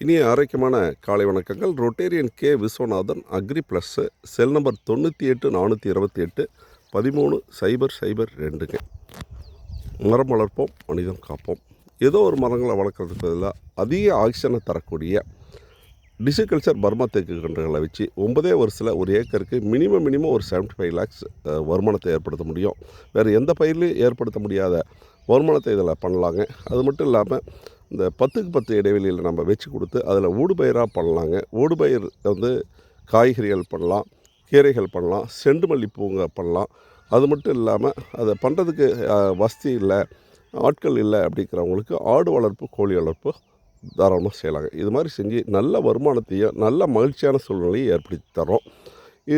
இனிய ஆரோக்கியமான காலை வணக்கங்கள். Rotarian K Viswanathan, agri plus, cell number 98 428 13 002ங்க. மரம் வளர்ப்போம், மனிதம் காப்போம். ஏதோ ஒரு மரங்களை வளர்க்குறதுக்கு பதிலாக அதிக ஆக்சிஜனை தரக்கூடிய டிசிகல்ச்சர் பர்மா தேக்கு கன்றுகளை வச்சு 9 வருஷத்தில் ஒரு ஏக்கருக்கு மினிமம் ஒரு 75 lakhs வருமானத்தை ஏற்படுத்த முடியும். வேறு எந்த பயிர்லையும் ஏற்படுத்த முடியாத வருமானத்தை இதில் பண்ணலாங்க. அது மட்டும் இல்லாமல் இந்த 10க்கு 10 இடைவெளியில் நம்ம வச்சு கொடுத்து அதில் ஊடுபயிராக பண்ணலாங்க. ஊடுபயிர் காய்கறிகள் பண்ணலாம், கீரைகள் பண்ணலாம், செண்டு மல்லிப்பூங்க பண்ணலாம். அது மட்டும் இல்லாமல் அதை பண்ணுறதுக்கு வசதி இல்லை, ஆட்கள் இல்லை அப்படிங்கிறவங்களுக்கு ஆடு வளர்ப்பு, கோழி வளர்ப்பு தாராளமாக செய்யலாங்க. இது மாதிரி செஞ்சு நல்ல வருமானத்தையும் நல்ல மகிழ்ச்சியான சூழ்நிலையை ஏற்படுத்தி தரோம்.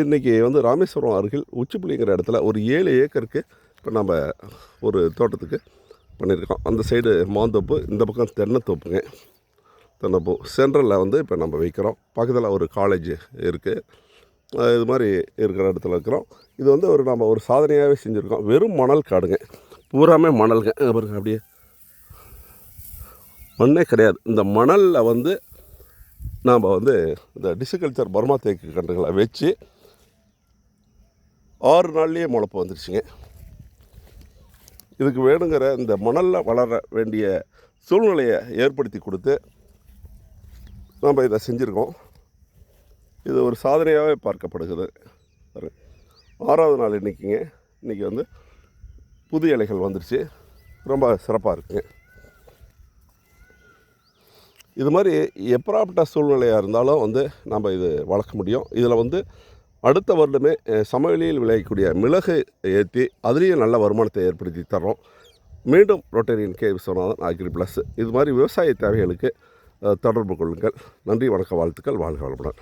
இன்றைக்கி ராமேஸ்வரம் அருகில் உச்சிப்புள்ளிங்கிற இடத்துல ஒரு 7 ஏக்கருக்கு இப்போ நம்ம ஒரு தோட்டத்துக்கு பண்ணியிருக்கோம். அந்த சைடு மாந்தோப்பு, இந்த பக்கம் தென்னைத்தோப்புங்க. தென்னைப்பூ சென்ட்ரலில் இப்போ நம்ம வைக்கிறோம். பக்கத்தில் ஒரு காலேஜ் இருக்குது. இது மாதிரி இருக்கிற இடத்துல இருக்கிறோம். இது நம்ம ஒரு சாதனையாகவே செஞ்சுருக்கோம். வெறும் மணல் காடுங்க, பூராமே மணலுங்க. பாருங்க, அப்படியே மண்ணே கிடையாது. இந்த மணலில் நாம் இந்த டிசிகல்ச்சர் பர்மா தேக்கு கன்றுகளை வச்சு 6 நாள்லேயே முளைப்பு வந்துருச்சுங்க. இதுக்கு வேணுங்கிற இந்த மணலில் வளர வேண்டிய சூழ்நிலையை ஏற்படுத்தி கொடுத்து நம்ம இதை செஞ்சுருக்கோம். இது ஒரு சாதனையாகவே பார்க்கப்படுகிறது. 6வது நாள் இன்றைக்கிங்க. இன்றைக்கி புது இலைகள் வந்துருச்சு, ரொம்ப சிறப்பாக இருக்குங்க. இது மாதிரி எப்பராப்பட்ட சூழ்நிலையாக இருந்தாலும் நம்ம இது வளர்க்க முடியும். இதில் அடுத்த வருடமே சமவெளியில் விளையக்கூடிய மிளகு ஏற்றி அதுலேயும் நல்ல வருமானத்தை ஏற்படுத்தி தரோம். மீண்டும் Rotarian K Viswanathan, agri plus. இது மாதிரி விவசாய தேவைகளுக்கு தொடர்பு கொள்ளுங்கள். நன்றி, வணக்கம், வாழ்த்துக்கள், வாழ்க வளமுடன்.